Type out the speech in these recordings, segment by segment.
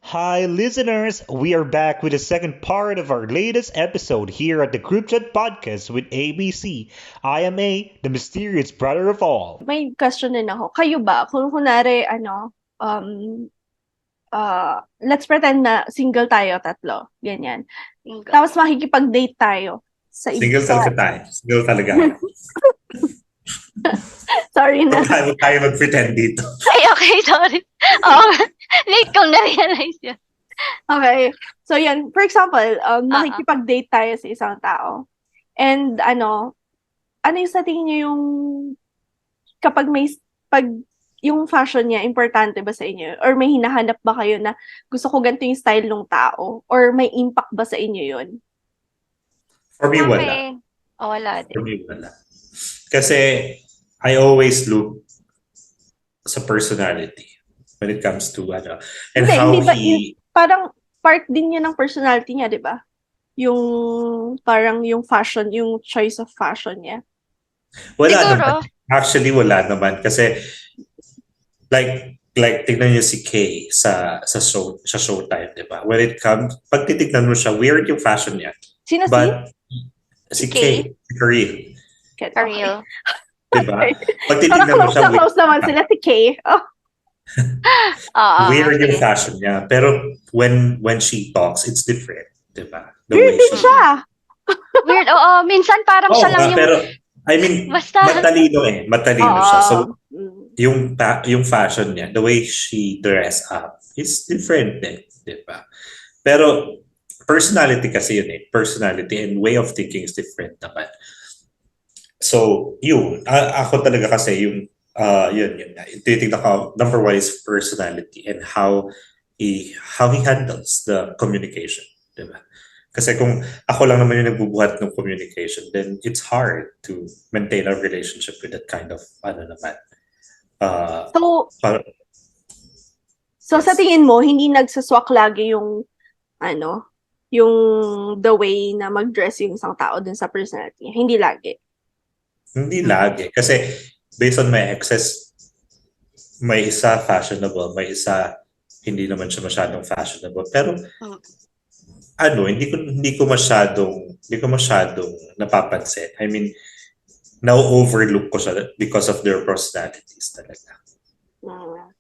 Hi, listeners! We are back with the second part of our latest episode here at the Group Chat Podcast with ABC. I am A, the mysterious brother of all. May question din ako. Kayo ba, kung kunwari, let's pretend na single tayo, tatlo, ganyan. Single. Tapos makikipag-date tayo Single sa talaga tayo. Single talaga ako. sorry na. Huwag tayo mag-pretend dito. Ay, okay, sorry. Oo, late kong na-realize yun. Okay. So, yan. For example, makikipag-date tayo sa isang tao. And, ano yung sa tingin niyo yung kapag pag yung fashion niya, importante ba sa inyo? Or may hinahanap ba kayo na gusto ko ganito yung style ng tao? Or may impact ba sa inyo yun? For me, Sa wala. akin, wala For din. me, wala. Kasi I always look sa personality when it comes to and Hindi, how hindi ba, he... parang part din yun ng personality niya, di ba? Yung parang yung fashion, yung choice of fashion niya. Wala Siguro. naman. Actually, wala naman. Kasi like tignan niyo si Kay sa Showtime, di ba? When it comes, pag titignan mo siya, weird yung fashion niya. Sino But si Si Kay, si Kareel, Okay. Ariel. di ba? Pag Parang titignan mo close siya, na close naman sila si Kay. Oh, Oo. weird yung Sige. fashion niya. Pero when she talks, it's different, di ba? The weird way din she... siya. Weird, oo. Minsan parang Oo siya lang nga, yung... pero I mean, Basta. matalino siya. So, Mm. yung fashion niya, the way she dress up, is different din, di ba? Pero personality kasi yun eh. Personality and way of thinking is different naman. So, yun. Ako talaga kasi yun nga. Titignan ko, number one is personality and how he handles the communication, di ba? Kasi kung ako lang naman yung nagbubuhat ng communication, then it's hard to maintain a relationship with that kind of, So, par- sa yes. tingin mo, hindi nagsaswak lagi yung, yung the way na mag-dress yung isang tao dun sa personality niya. Hindi lagi. Hindi lagi. Kasi based on my exes, may isa fashionable, may isa hindi naman siya masyadong fashionable. Pero Mm. hindi ko masyadong napapansin. I mean, na-overlook ko siya because of their personalities talaga. Mm.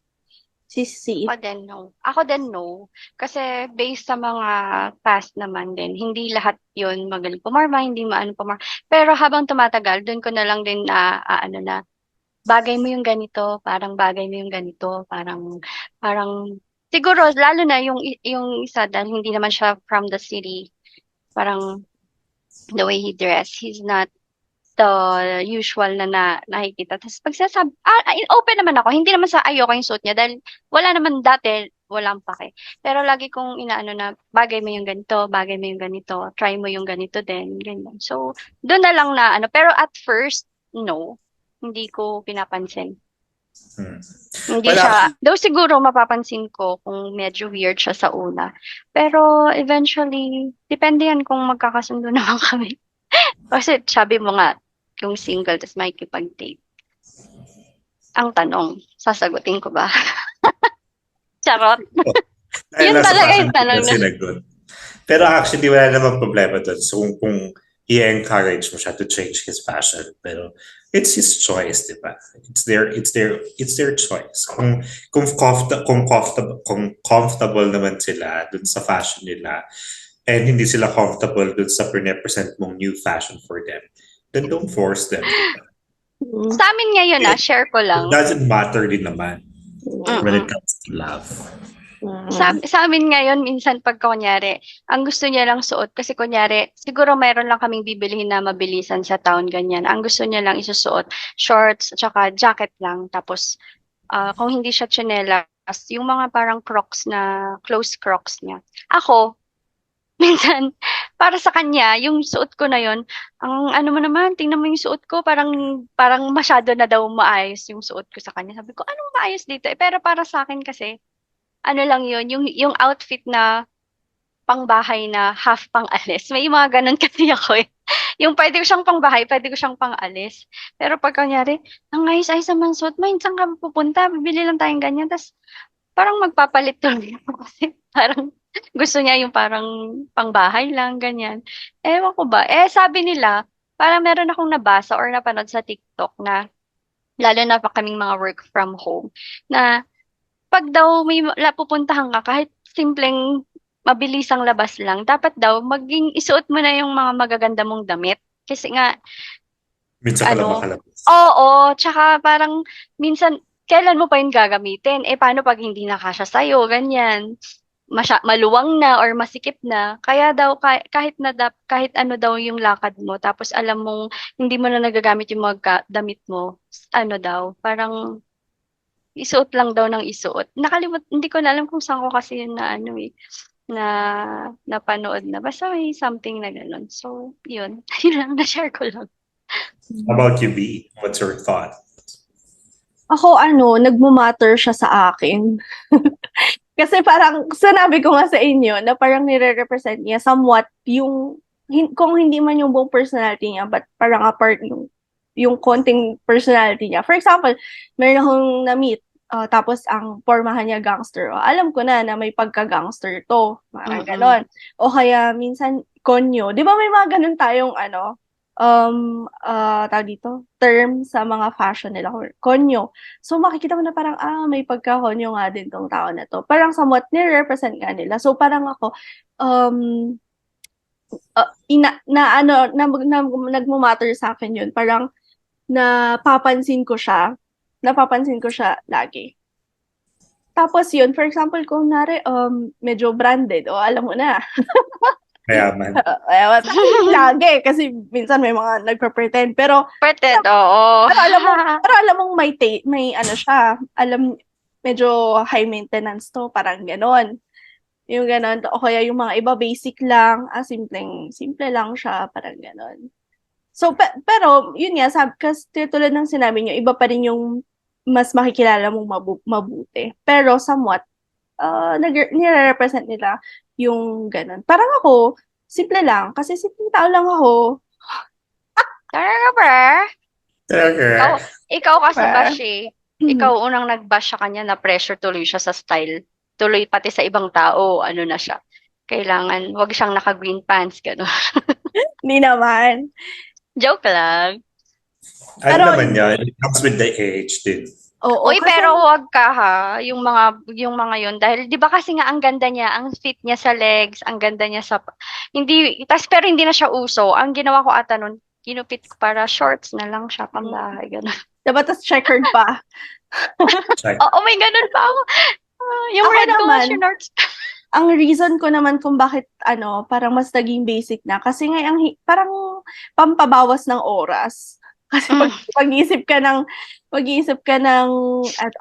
Si. Ako din, no. Kasi based sa mga past naman din, hindi lahat yun magaling pumarma, hindi maano pumarma. Pero habang tumatagal, dun ko na lang din na bagay mo yung ganito, parang bagay mo yung ganito, parang siguro lalo na yung isa dahil hindi naman siya from the city, parang the way he dress, he's not the usual na nakikita. Tapos pag sinasabi, open naman ako, hindi naman sa ayoko yung suit niya dahil wala naman dati, walang pake. Pero lagi kong inaano na bagay mo yung ganito, bagay mo yung ganito, try mo yung ganito din, ganyan. So, doon na lang na pero at first, no, hindi ko pinapansin. Hmm. Hindi Wala. siya, though siguro mapapansin ko kung medyo weird siya sa una. Pero eventually, depende yan kung magkakasundo naman kami. Kasi sabi mo nga, kung single tapos makikipag-date. Ang tanong, sasagutin ko ba? Charot. Dahil Yun nasa talaga fashion yung tanong ka na. sinagot. Pero actually, wala namang problema doon. So, kung i-encourage mo siya to change his fashion. Pero it's his choice, di ba? It's their choice. Kung comfortable naman sila dun sa fashion nila and hindi sila comfortable dun sa pre-represent mong new fashion for them, then don't force them. Diba? Mm. Sa amin ngayon share ko It lang. doesn't matter din naman when it Mm-mm. comes to love. Sa amin ngayon, minsan pag kunyari, ang gusto niya lang suot, kasi kunyari, siguro mayroon lang kaming bibilihin na mabilisan sa town, ganyan. Ang gusto niya lang isusuot, shorts, at saka jacket lang. Tapos, kung hindi siya tsinelas, yung mga parang crocs na, close crocs niya. Ako, minsan, para sa kanya, yung suot ko na yon, ang ano mo naman, tingnan mo yung suot ko, parang masyado na daw maayos yung suot ko sa kanya. Sabi ko, anong maayos dito? Pero para sa akin kasi, ano lang yun, yung outfit na pangbahay na half pang-alis. May mga ganun kasi ako eh. Yung pwede ko siyang pangbahay, pwede ko siyang pang-alis. Pero pag kunyari, ang ayos-ayos naman suot mo, saan ka pupunta? Bibili lang tayong ganyan. Tapos parang magpapalit tuloy ako kasi Parang gusto niya yung parang pangbahay lang, ganyan. Ewan ko ba. Eh, sabi nila, parang meron akong nabasa or napanood sa TikTok na, lalo na pa kaming mga work from home, na pag daw may pupuntahan ka, kahit simpleng mabilisang labas lang, dapat daw maging isuot mo na yung mga magaganda mong damit. Kasi nga, Minsan ka lang ano, makalabas. oo, tsaka parang minsan, kailan mo pa yun gagamitin? Eh, paano pag hindi na kasya sa'yo? Ganyan. Maluwang na or masikip na. Kaya daw, kahit na kahit ano daw yung lakad mo, tapos alam mong hindi mo na nagagamit yung mga damit mo, ano daw, parang isuot lang daw ng isuot. Hindi ko na alam kung saan ko kasi yun na ano eh, na napanood na. Basta may something na ganun. So, yun. Yun lang, na-share ko lang. How about you, B? What's your thought? Ako, nagmamatter siya sa akin. Kasi parang, sinabi ko nga sa inyo, na parang nire-represent niya somewhat yung, kung hindi man yung buong personality niya, but parang apart yung konting personality niya. For example, meron akong na-meet, tapos ang pormahan niya gangster. Alam ko na may pagka-gangster to. Parang ganon. O kaya, minsan, konyo. Di ba may mga ganon tayong, tawag dito, term sa mga fashion nila, konyo. So makikita mo na parang, may pagka-konyo nga din tong tao na to. Parang somewhat nire-represent nga nila. So parang ako, nagmamatter sa akin yun. Parang napapansin ko siya lagi. Tapos yun, for example, kung medyo branded, alam mo na. Mayaman. Lagi, kasi minsan may mga nagpa-pretend. Pero, Pretend, oo. pero alam mong may ano siya, medyo high maintenance to, parang ganon. Yung ganon, o kaya yung mga iba basic lang, simple lang siya, parang ganon. So, pero, yun nga, kasi tulad ng sinabi niyo, iba pa rin yung mas makikilala mong mabuti. Pero, somewhat, nire-represent nila yung ganun. Parang ako, simple lang. Kasi simple tao lang ako. Talaga ba? Ikaw kasi Ba? bash eh. Ikaw unang nag-bash sa kanya, na pressure tuloy siya sa style. Tuloy pati sa ibang tao, ano na siya. Kailangan, wag siyang naka-green pants, gano'n. Hindi naman. Joke lang. Ano naman yan? It comes with the age din. Oo, Uy, pero wag ka ha, yung mga yun. Dahil, di ba kasi nga ang ganda niya, ang fit niya sa legs, ang ganda niya sa, pero hindi na siya uso. Ang ginawa ko ata nun, kinupit ko para shorts na lang siya, pambahay, gano'n. diba, tas checkered pa. Oo, may ganun pa ako. Yung Ako red ko nga, naman, shorts. ang reason ko naman kung bakit, parang mas naging basic na. Kasi nga, parang pampabawas ng oras. Kasi mag-iisip ka ng,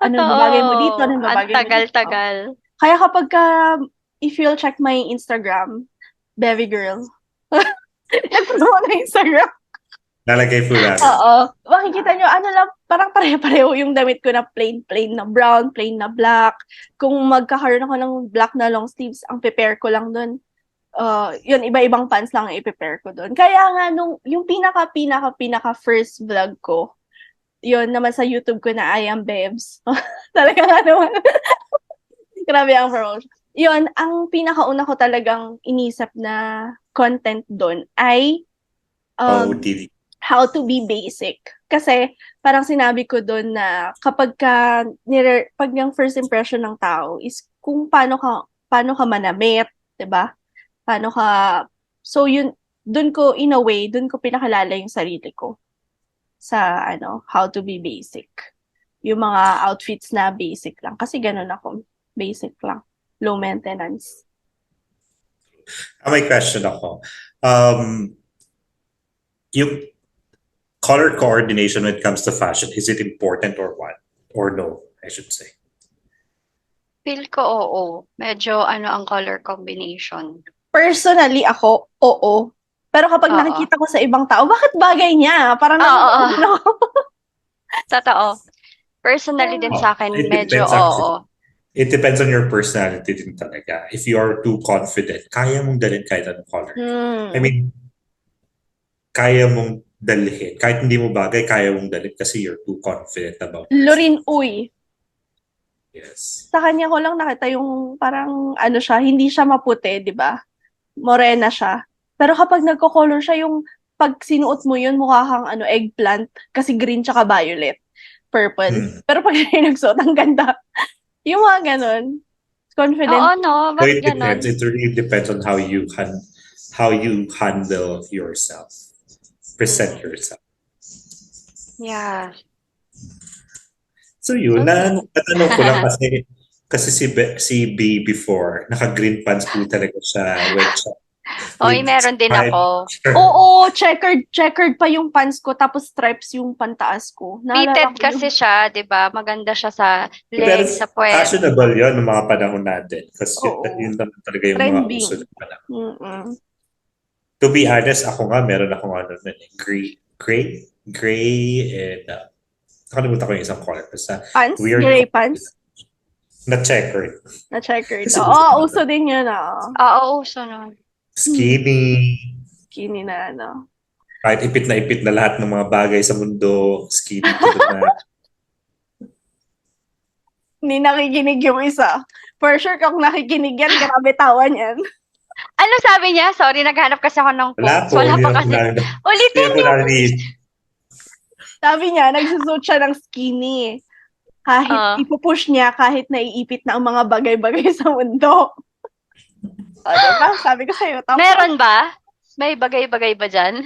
anong babagay mo dito, anong babagay mo dito. Ang tagal-tagal. Kaya kapag if you'll check my Instagram, Bevy Girl. Nagpunta ko na Instagram. Nalagay po namin. Oo. Makikita nyo, lang, parang pareho-pareho yung damit ko na plain na brown, plain na black. Kung magkakaroon ako ng black na long sleeves, ang prepare ko lang dun. Yun, iba-ibang pants lang ang i-prepare ko dun. Kaya nga, yung pinaka first vlog ko, yun naman sa YouTube ko na I Am Bebs. Talaga nga naman. Grabe ang promotion. Yun, ang pinakauna ko talagang inisip na content dun ay TV. how to be basic. Kasi parang sinabi ko dun na kapag pag yung first impression ng tao is kung paano ka manamit, 'di ba? So yun, dun ko pinakalala yung sarili ko sa how to be basic. Yung mga outfits na basic lang. Kasi ganun ako. Basic lang. Low maintenance. May question ako. Yung color coordination when it comes to fashion, is it important or what? Or no, I should say. Feel ko oo. Medyo ang color combination. Personally, ako, oo. Pero kapag nakikita ko sa ibang tao, bakit bagay niya? Parang Totoo. Personally din sa akin, medyo oo. It depends on your personality din talaga. If you are too confident, kaya mong dalhin kahit anong color. I mean, kaya mong dalhin. Kahit hindi mo bagay, kaya mong dalhin kasi you're too confident about it. Lorin, uy. Yes. Sa kanya ko lang nakita yung parang ano siya, hindi siya maputi, di ba? Morena siya. Pero kapag nagko-color siya, yung pag sinuot mo yun, mukha kang eggplant kasi green tsaka violet. Purple. Pero pag nagsuot, ang ganda. Yung mga ganun. Confident. Oo, no? So Ba't it depends. ganon? It really depends on how you handle yourself, present yourself. Yeah. So yun, So, natanong ko lang kasi si B before, naka-green pants po talaga siya Oy, with meron din striped ako. shirt. Oo, checkered pa yung pants ko, tapos stripes yung pantaas ko. Naalala Fitted ko kasi yung siya, di ba? Maganda siya sa Pero legs, sa puwet. fashionable yun ng mga panahon natin kasi oo, yun naman talaga yung mga uso trending. ng panahon. Mm-mm. To be honest, ako nga, meron akong gray, and nakalimutan ko yung isang color. Basta Pants? weird Gray color pants? na checkered. Na checkered. Kasi gusto Oo, ko uso din yun, oo. Oo, uso nun. skinny, Skinny na, kahit ipit na lahat ng mga bagay sa mundo, skinny to the max. Hindi nakikinig yung isa. For sure, kung nakikinig yan, grabe tawa niyan. Ano sabi niya? Sorry, naghanap kasi ako ng Wala quotes. po, Wala hindi pa ako kasi. narinig. Ulitin Hindi ako niyo. narinig. Sabi niya, nagsusuot siya ng skinny. Kahit ipupush niya, kahit naiipit na ang mga bagay-bagay sa mundo. O, diba? Sabi ko sa'yo, tama Meron ba? May bagay-bagay ba dyan?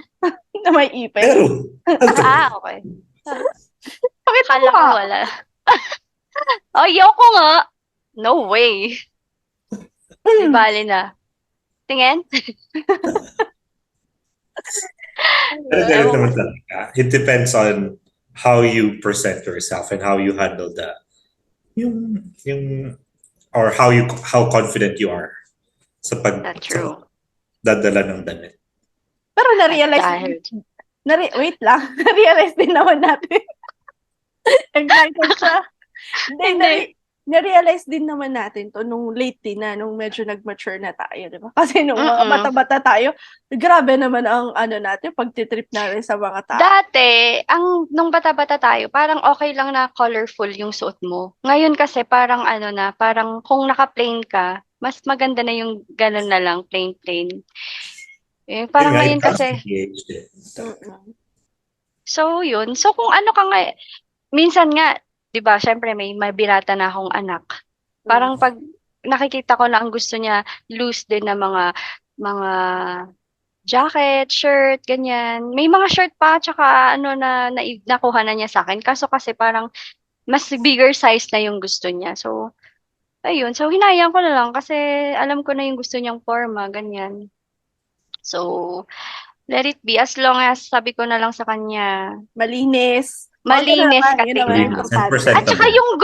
na may ipit. Pero, Okay. Bakit Akala ko mo? wala. Ayoko nga. No way. Di bali na. Tingin? pero ganun naman talaga. It depends on how you present yourself and how you handle or how confident you are sa That's true. dadala ng damit. Pero na-realize, Dahil. wait lang, na-realize din naman natin. Excited siya. Hindi. Na-realize din naman natin to nung lately na, nung medyo nag-mature na tayo, di ba? Kasi nung mga bata-bata tayo, grabe naman ang natin, pagtitrip natin sa mga tao. Dati, nung bata-bata tayo, parang okay lang na colorful yung suot mo. Ngayon kasi parang parang kung naka-plain ka, mas maganda na yung ganun na lang, plain. Parang ngayon kasi, so yun. So kung ano ka nga, minsan nga, di ba, syempre may binata na akong anak. Parang pag nakikita ko na ang gusto niya, loose din na mga jacket, shirt, ganyan. May mga shirt pa, tsaka na nakuha na niya sa akin. Kaso kasi parang mas bigger size na yung gusto niya. So, ayun. So, hinayang ko na lang kasi alam ko na yung gusto niyang forma, ganyan. So, let it be. As long as sabi ko na lang sa kanya, Malinis malinis ka yun naman tingnan. ang importante. At saka yung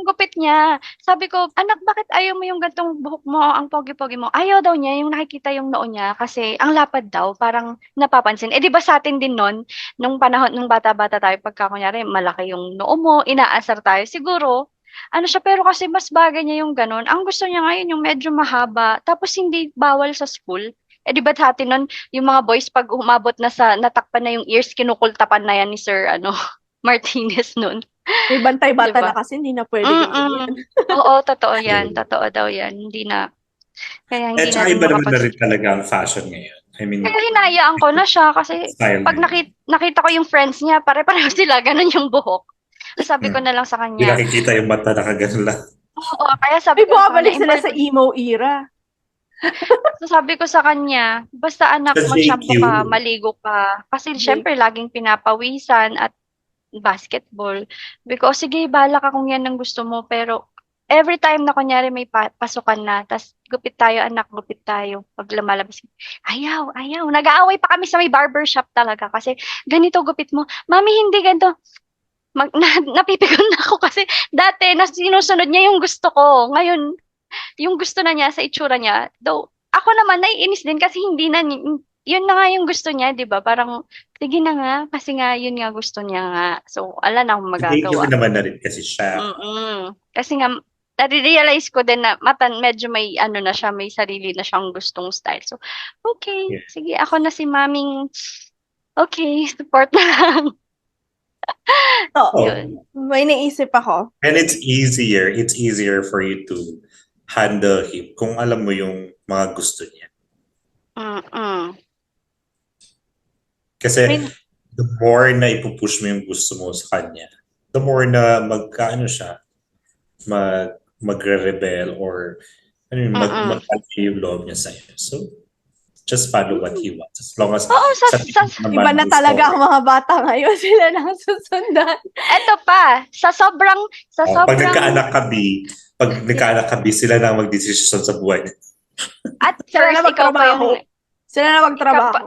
gupit niya. Sabi ko, anak, bakit ayaw mo yung gantong buhok mo, ang pogi-pogi mo? Ayaw daw niya, yung nakikita yung noo niya, kasi ang lapad daw, parang napapansin. Eh, di ba sa atin din nun, nung panahon, nung bata-bata tayo, pagka kunyari, malaki yung noo mo, inaasar tayo, siguro, siya, pero kasi mas bagay niya yung ganun. Ang gusto niya ngayon yung medyo mahaba, tapos hindi bawal sa school. Eh, di ba sa atin nun, yung mga boys, pag umabot na natakpan na yung ears, kinukultapan na yan ni Sir, Martinez nun. May bantay-bata Diba? na kasi, hindi na pwede ganyan. Oo, totoo yan. Totoo daw yan. Hindi na. Kaya hindi At saka na iba naman na rin talaga ang fashion ngayon. I mean, kaya hinayaan ko na siya kasi style pag na nakita ko yung friends niya, pare-pareho sila, ganun yung buhok. Sabi ko na lang sa Hindi kanya. nakikita yung mata, nakagano lang. Oo, kaya sabi Ay, ko sa bumabalik kanya, sila sa emo era. so sabi ko sa kanya, basta anak, Sa mag-shampoo JQ. ka, maligo ka. Kasi syempre, laging pinapawisan at basketball. Because, sige, bala ka kung yan ang gusto mo. Pero, every time na kunyari may pasukan na, tas gupit tayo, anak, gupit tayo. Pag lumalabas, ayaw. Nag-aaway pa kami sa may barbershop talaga. Kasi, ganito gupit mo. Mami, hindi ganito. Napipikon na ako kasi dati sinusunod niya yung gusto ko. Ngayon, yung gusto na niya sa itsura niya, though ako naman naiinis din kasi hindi na yun na nga yung gusto niya, 'di ba? Parang sige na nga kasi nga yun nga gusto niya nga. So, ala na akong magagawa. Yun naman na rin kasi siya. Kasi nga na-realize ko din na medyo may na siya, may sarili na siyang gustong style. So, okay, sige, ako na si maming okay, support na lang. So, Oh, Yun. may naisip ako. and it's easier for you to handle him kung alam mo yung mga gusto niya. Mm-mm. Kasi Rin, the more na ipupush mo yung gusto mo sa kanya, the more na siya, magre-rebel or mm-mm. magpalaki yung loob niya sa'yo. So, just follow what he wants. As long as Oo, sa tingin mo Iba naman na is talaga ang okay. mga bata ngayon. Sila na ang susundan. Eto pa, sa sobrang, Pag nagkaanak ka, sila na ang magdesisyon sa buhay niya. at Sila na first, ikaw pa yung, magtrabaho. Sila na magtrabaho.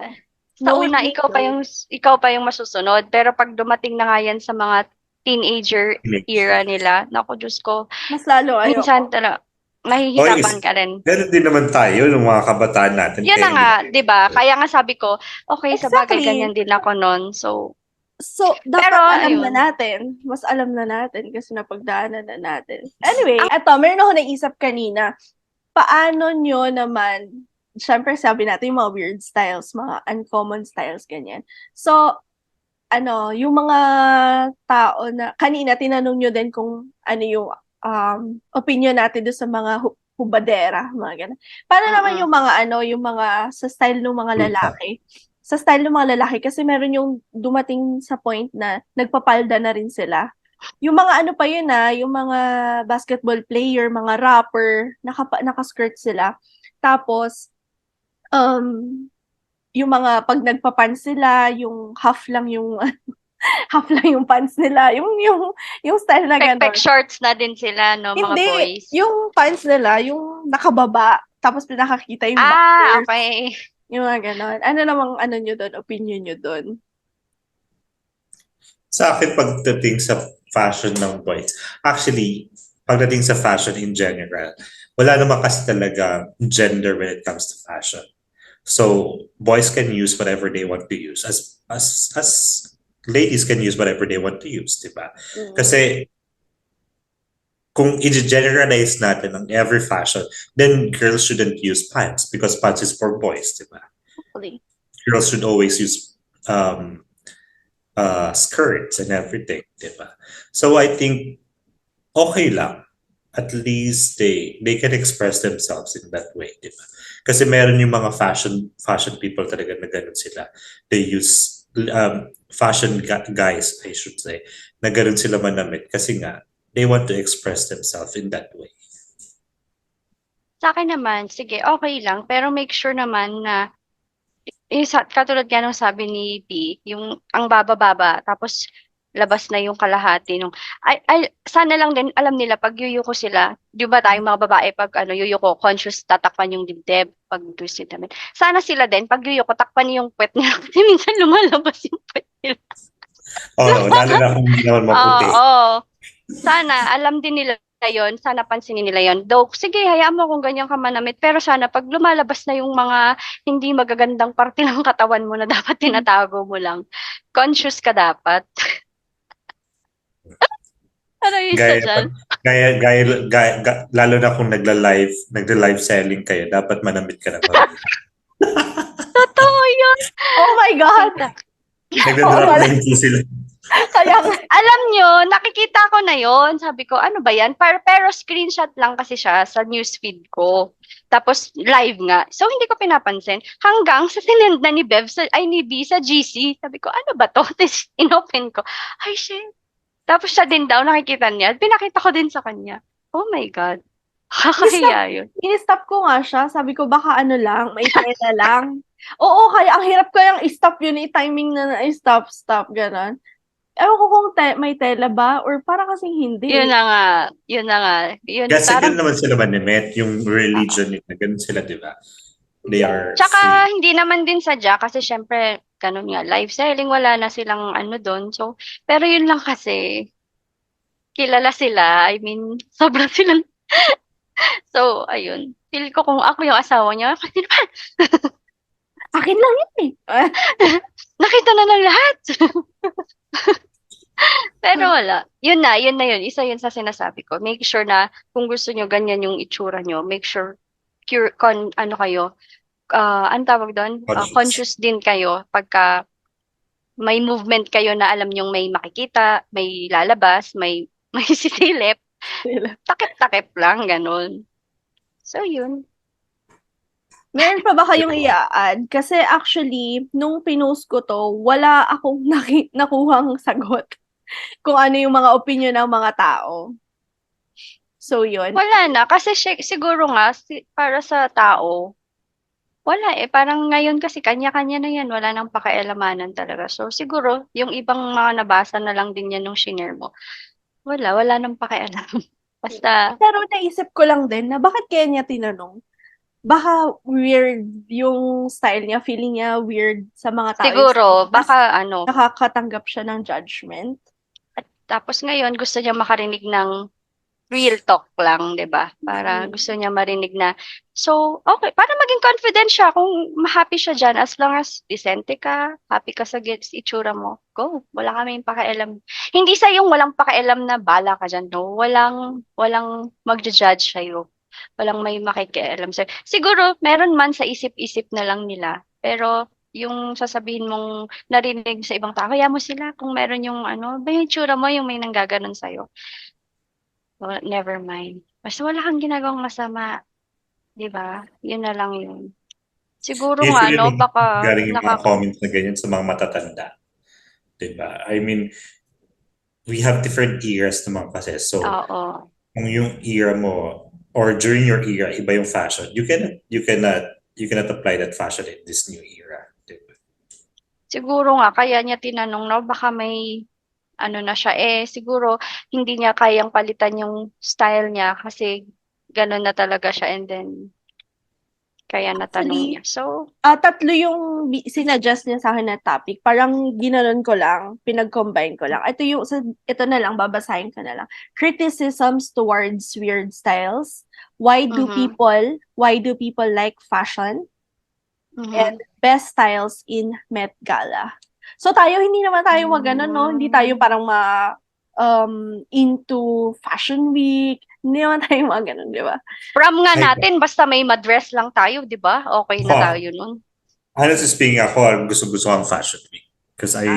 sa una, ikaw pa yung masusunod. Pero pag dumating na nga yan sa mga teenager era nila, naku, Diyos ko, Mas lalo ayoko. minsan talaga, mahihirapan ka rin. Ganun din naman tayo, yung mga kabataan natin. Yun na nga, di ba? Kaya nga sabi ko, okay, sa bagay, Exactly. ganyan din ako nun. So, dapat Pero, alam na ayun. natin. Mas alam na natin kasi napagdaanan na natin. Anyway, eto, meron ako naisip kanina. Paano nyo naman, syempre sabi natin yung mga weird styles, mga uncommon styles, ganyan. So, yung mga tao na, kanina tinanong nyo din kung ano yung opinion natin doon sa mga hubadera, mga ganun. Paano naman yung mga yung mga sa style ng mga lalaki? Sa style ng mga lalaki kasi meron yung dumating sa point na nagpapalda na rin sila. Yung mga pa yun yung mga basketball player, mga rapper, naka-skirt sila. Tapos yung mga pag nagpa-pants sila, yung half lang yung pants nila, yung style na gano'n. Pek shorts na din sila, no, mga Hindi, boys. yung pants nila, yung nakababa, tapos pinakakita yung boxers. Okay. Yung mga gano'n. Ano namang nyo doon, opinion nyo doon? Sa akin, pagdating sa fashion ng boys, actually, pagdating sa fashion in general, wala naman kasi talaga gender when it comes to fashion. So, boys can use whatever they want to use. As ladies can use whatever they want to use, di ba? Kasi, kung i-generalize natin ang every fashion, then girls shouldn't use pants because pants is for boys, di ba? Girls should always use skirts and everything, di ba? So I think okay lang. At least they can express themselves in that way, di ba? Kasi meron yung mga fashion people talaga na ganun sila. They use fashion guys, I should say, na ganun sila manamit kasi nga they want to express themselves in that way. Sa akin naman, sige, okay lang. Pero make sure naman na, katulad nga nung sabi ni P, yung ang baba-baba, tapos labas na yung kalahati nung, sana lang din, alam nila, pag yuyuko sila, di ba tayong mga babae, pag yuyuko, conscious, tatakpan yung dibdib, pag twisted namin. Sana sila din, pag yuyuko, takpan yung puwet nila, kasi minsan lumalabas yung puwet nila. Lalo na kung hindi naman maputi. Sana, alam din nila yon, sana pansinin nila yon. Though, sige, hayaan mo kung ganyan ka manamit, pero sana pag lumalabas na yung mga hindi magagandang parte ng katawan mo na dapat tinatago mo lang, conscious ka dapat. Ano yung isa dyan? Lalo na kung nagla-live selling kayo, dapat manamit ka na. Totoo yun! Oh my God! Nagda-drop na yung sila. Kaya, alam nyo, nakikita ko na yon. Sabi ko, ano ba yan? Pero screenshot lang kasi siya sa newsfeed ko. Tapos live nga. So hindi ko pinapansin. Hanggang sa sinend na ni Bev, ni B sa GC. Sabi ko, ano ba to? Tapos inopen ko. Ay, shit. Tapos siya din daw, nakikita niya. Pinakita ko din sa kanya. Oh my God. Kakahiya yun. i-stop ko nga siya. Sabi ko, baka lang, may tela lang. Oo, kaya ang hirap ko yung i-stop yun, i-timing na i-stop, gano'n. Ewan ko kung may tela ba or para kasing hindi. Yun na nga. Yun, Kasi parang, ganun naman sila manimit, yung religion nila, ganun sila, di ba? They are tsaka hindi naman din sadya kasi syempre, ganun nga, live selling, wala na silang doon. So, pero yun lang kasi, kilala sila. I mean, sobrang silang, so, ayun. Feel ko kung ako yung asawa niya, kasi naman, Akin lang yun eh. nakita na ng lahat. Pero wala. Yun na yun. Isa yun sa sinasabi ko. Make sure na kung gusto nyo ganyan yung itsura nyo, make sure ano kayo, ang tawag doon? Conscious. Conscious din kayo pagka may movement kayo na alam niyong may makikita, may lalabas, may may sisilip, takip-takip lang, ganun. So, yun. Meron pa ba kayong i-add? Kasi actually, nung pinost ko to, wala akong nakuhang sagot kung ano yung mga opinion ng mga tao. So, yun. Wala na. Kasi siguro nga, para sa tao, wala eh. Parang ngayon kasi kanya-kanya na yan. Wala nang pakialamanan talaga. So, siguro, yung ibang mga nabasa na lang din yan nung shinare mo. Wala nang pakialam. Basta, Pero naisip ko lang din na bakit kaya niya tinanong? Baka weird yung style niya, feeling niya weird sa mga tao. siguro, Mas baka ano. nakakatanggap siya ng judgment. At tapos ngayon, gusto niya makarinig ng real talk lang, 'di ba? Para gusto niya marinig na, so, okay, para maging confident siya kung happy siya dyan, as long as decente ka, happy ka sa itsura mo, go. Wala kaming pakialam. Hindi sa yung walang pakialam na bala ka dyan, no? Walang magja-judge sa'yo. Walang may makikialam sa'yo. Siguro, meron man sa isip-isip na lang nila, pero yung sasabihin mong narinig sa ibang tao, kaya mo sila kung meron yung ano, ba yung itsura mo, yung may nanggaganon sa'yo. Well, never mind. Basta wala kang ginagawang masama, 'di ba? Yun na lang yun. Siguro nga, Usually, no, baka galing yung mga comments na ganyan sa mga matatanda. Diba? I mean, we have different eras naman kasi. So, oo. kung yung era mo, or during your era, iba yung fashion, you cannot apply that fashion in this new era. Diba? Siguro nga, kaya niya tinanong, no, baka may ano na siya, siguro hindi niya kayang palitan yung style niya kasi ganun na talaga siya and then kaya natanong niya. So, Tatlo yung sinadjust niya sa akin na topic. Parang ginanon ko lang, pinag-combine ko lang. Ito na lang, babasahin ko na lang. Criticisms towards weird styles. Why do people like fashion? And best styles in Met Gala. So tayo, hindi naman tayo no? Hindi tayo parang into Fashion Week. Hindi naman tayo ganun, di ba? prom nga natin, basta may madress lang tayo, di ba? Okay na tayo nun. Honestly speaking, ako gusto ang Fashion Week. Because I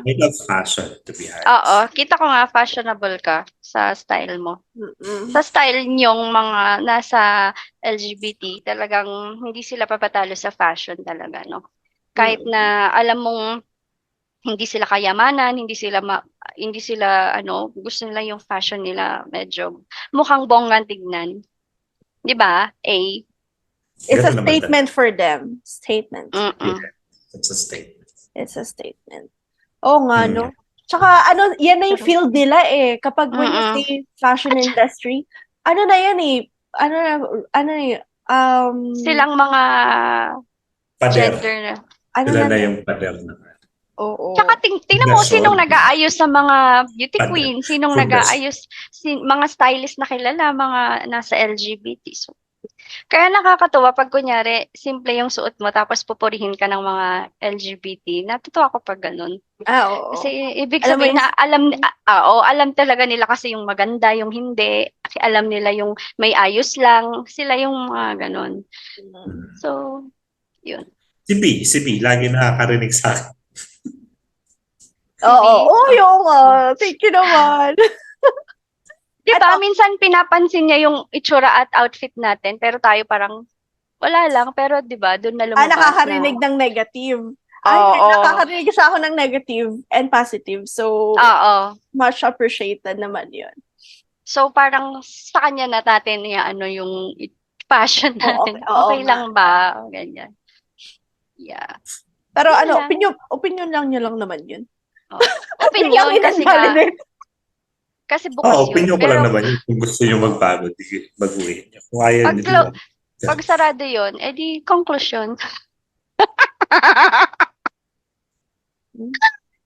love fashion, to be honest. Oo, kita ko nga fashionable ka sa style mo. Sa style niyong mga nasa LGBT, talagang hindi sila papatalo sa fashion talaga, no? Kahit na alam mong hindi sila kayamanan, hindi sila gusto nila yung fashion nila medyo mukhang bonggang tignan. 'Di ba? It's a statement for them. Statement. It's a statement. It's a statement. Oo nga, no? Tsaka, yan na yung field nila Kapag when you say fashion industry, ano na yan silang mga pader. gender na. Sila na yung pader na. Oo. Tsaka tingnan mo sinong nag-aayos sa mga beauty queen, sinong nag-aayos, mga stylist na kilala, mga nasa LGBT. So, kaya nakakatuwa pag kunyari, simple yung suot mo tapos pupurihin ka ng mga LGBT. Natutuwa ako pag ganun. Oo. Kasi ibig sabihin na alam talaga nila kasi yung maganda, yung hindi. Kasi alam nila yung may ayos lang. Sila yung mga ganun. So, yun. Si B, lagi nakakarinig sa akin. Oo, yung thank you naman. Di ba, minsan pinapansin niya yung itsura at outfit natin, pero tayo parang wala lang, pero di ba, doon na lumabas nakakarinig ng negative. Nakakarinig siya ako ng negative and positive. So, much appreciated naman yun. So, parang sa kanya na natin yung passion natin. Okay lang ba? Ganyan. Yeah. Pero opinion lang niya lang naman yun. Opinion kasi kasi bukas yun. Opinion ko lang naman yun. Kung gusto nyo magbago, baguhin nyo. Kung ayaw nyo. Pag sarado yun, edi conclusion.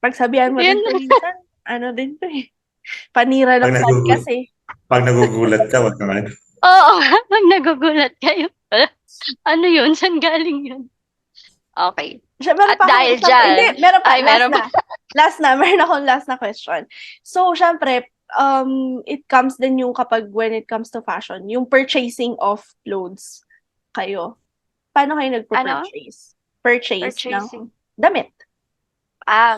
Pagsabihan mo din minsan, din to panira lang kasi. Pag nagugulat ka, wag naman. Oo, pag nagugulat kayo. Ano yun? Saan galing yun? Okay. At dahil dyan. Meron pa. Meron akong last na question. So, syempre, it comes din yung when it comes to fashion, yung purchasing of clothes kayo. Paano kayo nagpo-purchase? Purchase ng damit.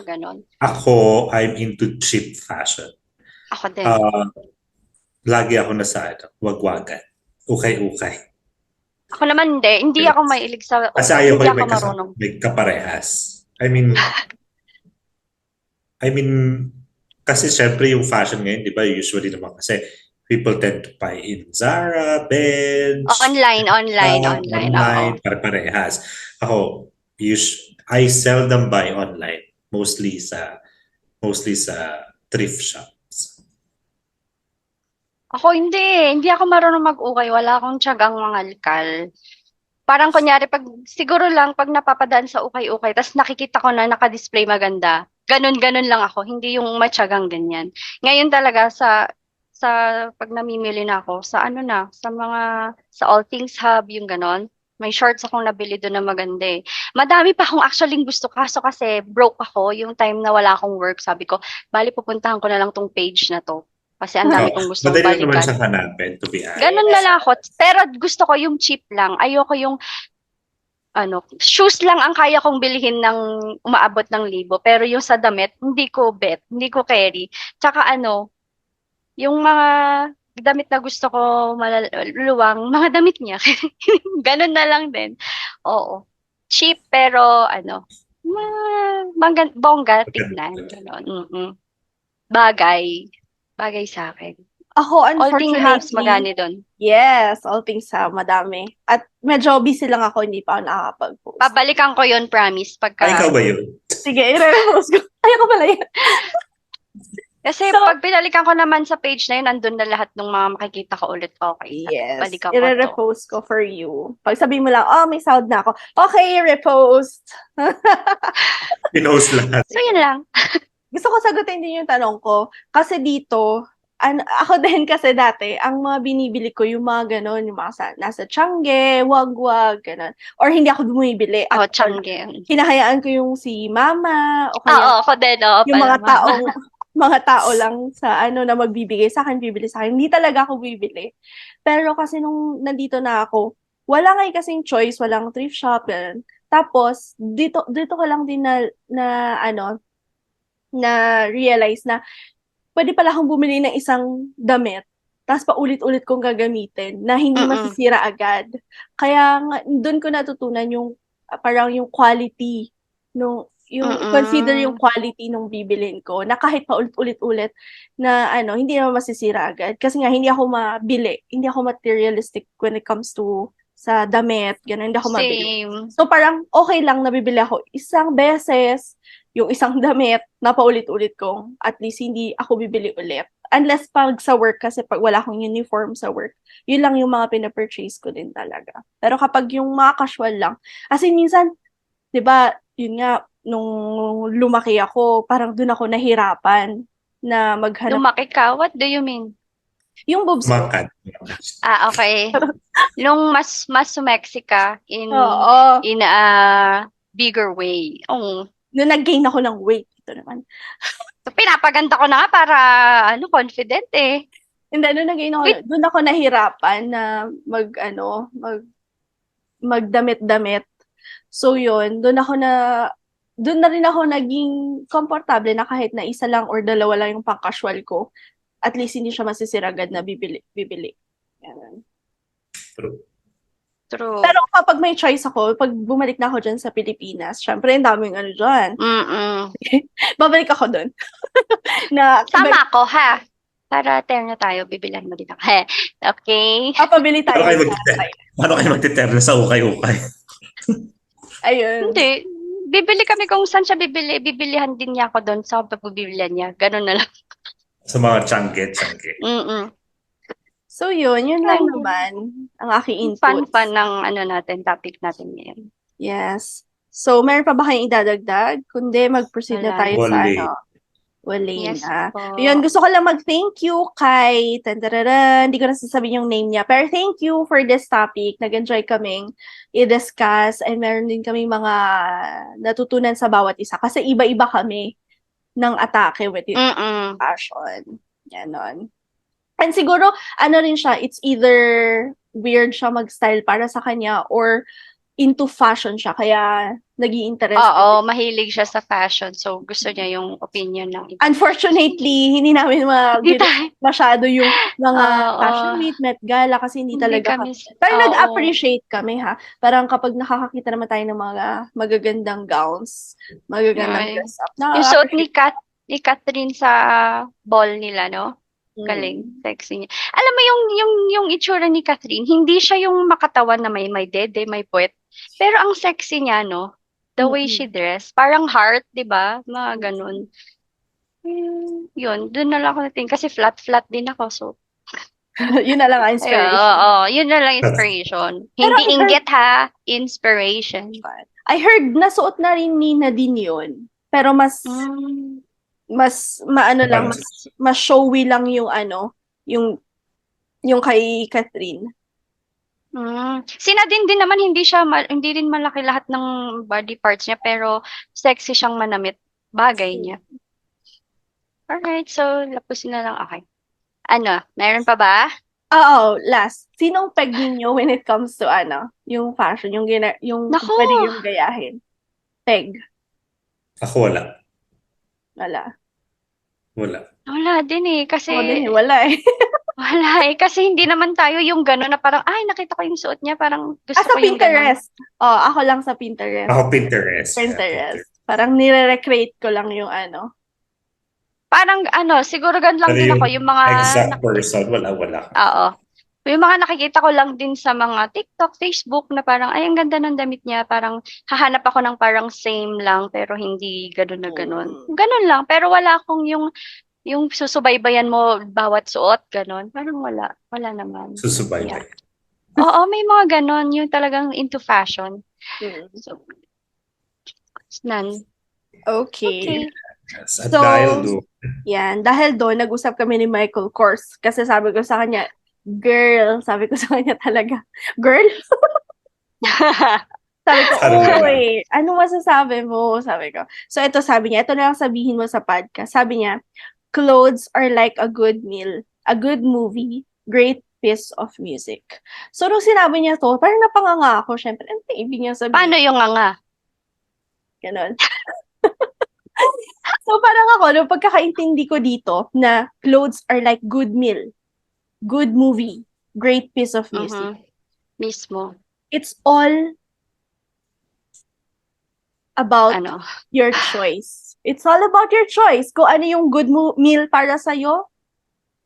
Ganon. Ako, I'm into cheap fashion. Ako din. Lagi ako nasa wagwagan. Ukay-ukay. Ako naman hindi ako mailig sa Kasi ayaw ko hindi yung ako marunong. may kaparehas. I mean, kasi syempre yung fashion ngayon, di ba, usually naman kasi people tend to buy in Zara, Bench, Online, oo. pare-parehas. Ako, I seldom buy online, mostly sa thrift shops. Ako hindi ako marunong mag-ukay, wala akong tiyagang mangalkal. Parang kunyari, siguro lang pag napapadaan sa ukay-ukay, tapos nakikita ko na naka-display maganda, ganun lang ako, hindi yung matyagang ganyan. Ngayon talaga sa pag namimili na ako, sa sa All Things Hub, yung ganon, may shorts akong nabili doon na maganda eh. Madami pa akong actually gusto, kaso kasi broke ako yung time na wala akong work. Sabi ko, bali pupuntahan ko na lang tong page na to. Kasi ang dami kong gustong Madali naman balikan. siya hanapin, to be honest. Ganun na lang ako. Pero gusto ko yung cheap lang. Ayoko yung shoes lang ang kaya kong bilhin ng umaabot ng 1,000. Pero yung sa damit, hindi ko carry. Tsaka yung mga damit na gusto ko maluluwang, mga damit niya. Ganun na lang din. Oo. Cheap pero bongga tignan. Ganon. Bagay sa akin. Ako, All Things Hubs, unfortunately, magani doon. yes, All Things Hub, madami. At medyo busy lang ako, hindi pa ako nakakapag-post. Babalikan ko yun, promise. Ay, ikaw ba yun? Sige, i-repost ko. Ayoko pala yan. Kasi pag binalikan ko naman sa page na yun, nandun na lahat ng mga makikita ko ulit. Okay, Yes, balikan ko to. i-repost ko for you. Pag sabihin mo lang, may sound na ako. Okay, repost. Pinost lahat. So, yun lang. Gusto ko sagutin din yung tanong ko. Kasi dito, ako din kasi dati, ang mga binibili ko, yung mga ganon, yung mga nasa Tiangge, wagwag, ganon. Or hindi ako bumibili. Oh, Tiangge. Hinahayaan ko yung si mama, o Oo, kaya ako din. yung mga tao lang sa na magbibigay sa akin, bibili sa akin. Hindi talaga ako bibili. Pero kasi nung nandito na ako, wala nga kasing choice, walang thrift shop, ganun. Tapos, dito ko lang din na realize na pwede pala akong bumili ng isang damit, tapos paulit-ulit kong gagamitin na hindi masisira agad. Kaya doon ko natutunan yung parang yung quality consider yung quality nung bibilin ko na kahit paulit-ulit na hindi naman masisira agad kasi nga hindi ako mabili, hindi ako materialistic when it comes to sa damit, ganun, hindi ako mabili. So parang okay lang nabibili ako isang beses yung isang damit na paulit-ulit ko, at least hindi ako bibili ulit. Unless pag sa work, kasi pag wala akong uniform sa work, yun lang yung mga pinapurchase ko din talaga. Pero kapag yung mga casual lang, as in minsan, di ba, yun nga, nung lumaki ako, parang dun ako nahirapan na maghanap. Lumaki ka? What do you mean? Yung boobs ko. Makan. Okay. Nung mas sumeksi ka in a bigger way. Nung nag-gain ako ng weight, ito naman. So, pinapaganda ko na nga para, confident eh. Hindi, nung nag-gain ako, doon ako nahirapan na magdamit-damit. So, yun, doon na rin ako naging komportable na kahit na isa lang or dalawa lang yung pang-casual ko, at least hindi siya masisira agad na bibili. Yan. True. Pero kapag may choice ako, pag bumalik na ako dyan sa Pilipinas, syempre, ang daming dyan. Babalik ako dun. Sama ako, ha? Para terno tayo, bibilan mo din ako. Okay? Papabili tayo. Paano kayo magtiterno sa ukay-ukay? Ayun. Hindi. Bibili kami kung saan siya bibili. Bibilihan din niya ako doon sa pagbibilihan niya. Ganun na lang. Sa mga Tiangge. So yun lang naman ang aking inputs. Fun ng topic natin ngayon. Yes. So, meron pa ba kayong idadagdag? Kundi mag-proceed na tayo sa wala yes, na. Yun, gusto ko lang mag-thank you kay hindi ko na sasabihin yung name niya, pero thank you for this topic. Nag-enjoy kaming i-discuss and meron din kaming mga natutunan sa bawat isa kasi iba-iba kami ng atake with it. Passion. Ganon. And siguro, rin siya, it's either weird siya mag-style para sa kanya or into fashion siya, kaya naging interested. Oo, mahilig siya sa fashion. So, gusto niya yung opinion ng iba. Unfortunately, hindi namin Hindi tayo. masyado yung mga Oo. fashion week, Met Gala, kasi hindi talaga kami. pero Oo. nag-appreciate kami, ha. Parang kapag nakakakita naman tayo ng mga magagandang gowns, magagandang Ay. dress up. Yung suot ni Catherine sa ball nila, no? Galing, sexy niya. Alam mo yung itsura ni Catherine, hindi siya yung makatawan na may dede, may puwet. Pero ang sexy niya, no? The way she dress, parang heart, 'di ba? Mga ganun. Yun, doon na lang ako natin kasi flat din ako, so Yun na lang ang inspiration. Oo, yun na lang inspiration. Hindi inggit ha, inspiration. I heard nasuot na rin ni Nadine yun. Pero mas maano lang, mas showy lang yung yung kay Catherine. Si Nadine din naman hindi rin malaki lahat ng body parts niya, pero sexy siyang manamit. Bagay niya. Alright, so lapusin na lang. Okay. Ano, meron pa ba? Oo, last. Sinong peg ninyo when it comes to yung fashion, yung Naku! pwede yung gayahin? Peg. Ako wala. Wala din eh, kasi Ako din, wala eh. wala eh, kasi hindi naman tayo yung gano'n na parang, ay, nakita ko yung suot niya, parang gusto Sa ko yung gano'n. Pinterest. Ako lang sa Pinterest. Ako Pinterest. Pinterest. Parang nire-recreate ko lang yung Parang siguro gan lang Pero din yung ako, yung mga exact person, wala. Oo. Yung mga nakikita ko lang din sa mga TikTok, Facebook na parang, ay, ang ganda ng damit niya. Parang hahanap ako ng parang same lang, pero hindi gano'n na gano'n. Gano'n lang, pero wala akong yung susubaybayan mo bawat suot, gano'n. Parang wala naman. Susubaybay. Oo, may mga gano'n, yung talagang into fashion. So, none. Okay. Yes. At dahil doon, nag-usap kami ni Michael Kors. Kasi sabi ko sa kanya, sabi ko sa kanya talaga, girl? Sabi ko, uy, ano masasabi mo? Sabi ko. So, sabi niya, ito na lang sabihin mo sa podcast. Sabi niya, clothes are like a good meal, a good movie, great piece of music. So, nung sinabi niya to, parang napanganga ako. Syempre, ano ibig niya sabihin? Paano yung nga? Ganon. So, parang ako, nung pagkakaintindi ko dito, na clothes are like good meal, good movie, great piece of music. Mismo. It's all about Ano? your choice. It's all about your choice. Kung ano yung good meal para sa'yo.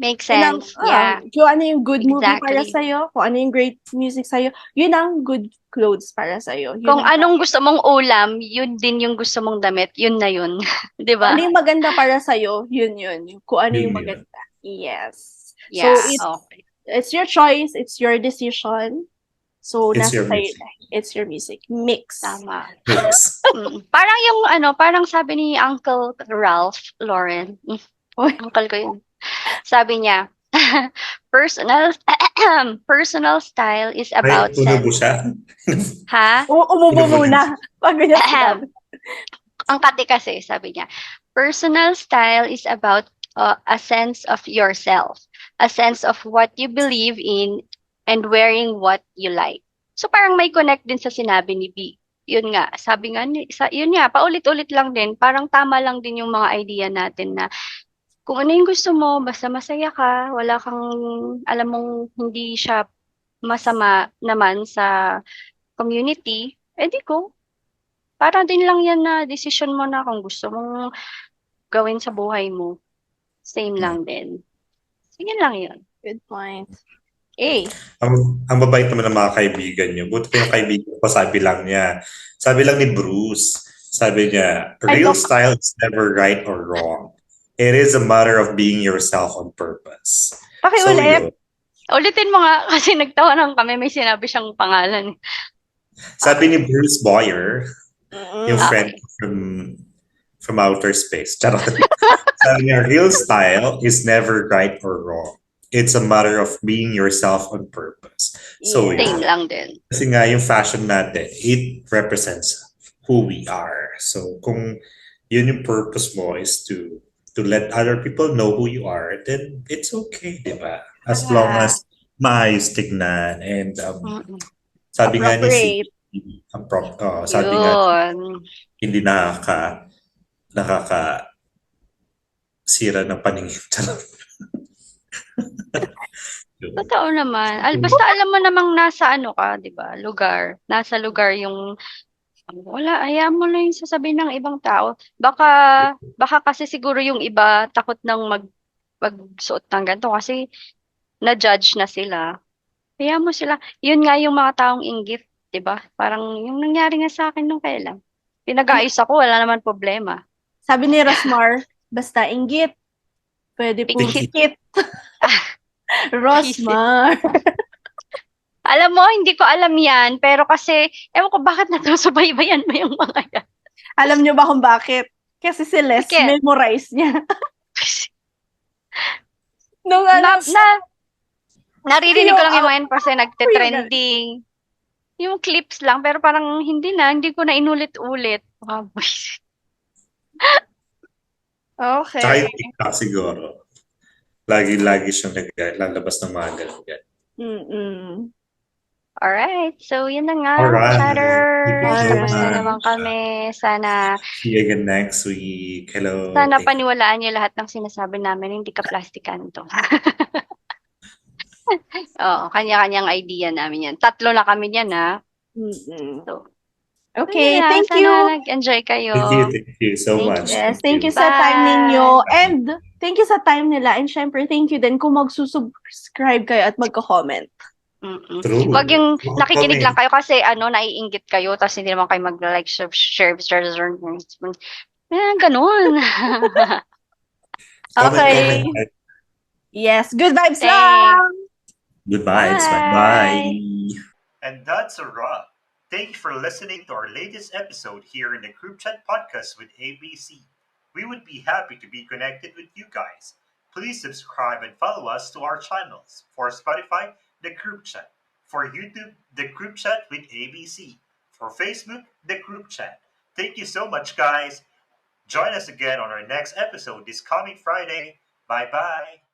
Makes sense. Yeah. Kung ano yung good movie Exactly. para sa'yo, kung ano yung great music sa'yo, yun ang good clothes para sa'yo. Kung anong gusto mong ulam, yun din yung gusto mong damit, yun na yun. Di ba? Kung ano yung maganda para sa'yo, yun. Kung ano yung maganda. Yes. Yeah, So, it's your choice, it's your decision. So, It's your music. It's your music. Mix. Tama. Mix. Parang parang sabi ni Uncle Ralph Lauren. Uncle ko yun. Sabi niya, personal style is about Ay, tunog siya. Ha? Umubo muna. Pag ganyan sinabi. Ang kati kasi, sabi niya, personal style is about a sense of yourself, a sense of what you believe in, and wearing what you like. So parang may connect din sa sinabi ni B. Yun nga, sabi nga, yun nga, paulit-ulit lang din, parang tama lang din yung mga idea natin na kung ano yung gusto mo, basta masaya ka, wala kang, alam mong hindi siya masama naman sa community, edi ko. Para din lang yan na decision mo na kung gusto mong gawin sa buhay mo. Same lang din. Sige lang yun. Good point. Ang babait naman ng mga kaibigan niyo. Buti pa yung kaibigan ko, sabi lang ni Bruce, sabi niya, real style is never right or wrong. It is a matter of being yourself on purpose. Pakiulit. Ulitin mo nga kasi nagtawanan kami, may sinabi siyang pangalan. Sabi ni Bruce Boyer, yung friend from outer space. Charot. Sabi niya, real style is never right or wrong. It's a matter of being yourself on purpose. So, Same lang din. Kasi nga yung fashion natin, it represents who we are. So, kung yun yung purpose mo is to let other people know who you are, then it's okay, di ba? As long as maayos tignan and sabi nga ni Sabi nga, Yun. hindi nakakasira ng paningin. Charot. Yun. Totoo naman. Basta alam mo namang nasa ano ka, 'di ba? Nasa lugar yung wala, hayaan mo na yung sasabihin ng ibang tao. Baka kasi siguro yung iba takot ng magsuot ng ganito kasi na-judge na sila. Hayaan mo sila. Yun nga yung mga taong inggit, 'di ba? Parang yung nangyari nga sa akin nung kailan. Pinag-ayos ako, wala naman problema. Sabi ni Rosmar, basta inggit, pwede po Pikit. sikit. Rosmar. Alam mo, hindi ko alam yan, pero kasi, ewan ko bakit natusubaybayan mo yung mga yan. Alam niyo ba kung bakit? Kasi si Les, Bakit? memorize niya. Nung na, ano, naririnig ko lang yung mga yan kasi Yung- nagte-trending. Yung clips lang, pero parang hindi ko na inulit-ulit. Wow. okay. Tsaka yung TikTok siguro. Lagi siyang lalabas ng mga ganun. Mm-mm. Alright, so yun na nga, Alright. chatters. Tapos na Alright. naman kami. Sana See you again next week. Hello. Sana Thank you. paniwalaan niyo lahat ng sinasabi namin, hindi ka plastikanto. Oo, kanya-kanyang idea namin yan. 3 na kami niyan, ha? Mm-mm. So, Okay, yun lang. thank Sana you. nag-enjoy kayo. Thank you so Thank much. you. Yes, thank you sa Bye. time ninyo. And thank you sa time nila. And syempre, thank you din kung magsusubscribe kayo at magko-comment. Mm-mm. True. Wag yung Comment. nakikinig lang kayo kasi naiinggit kayo tapos hindi naman kayo mag-like, share. Ganun. Okay. Comment. Yes, good vibes Thanks. lang! Goodbye. Bye. Bye. And that's a wrap. Thank you for listening to our latest episode here in the Group Chat Podcast with ABC. We would be happy to be connected with you guys. Please subscribe and follow us to our channels. For Spotify, the Group Chat. For YouTube, the Group Chat with ABC. For Facebook, the Group Chat. Thank you so much, guys. Join us again on our next episode this coming Friday. Bye bye.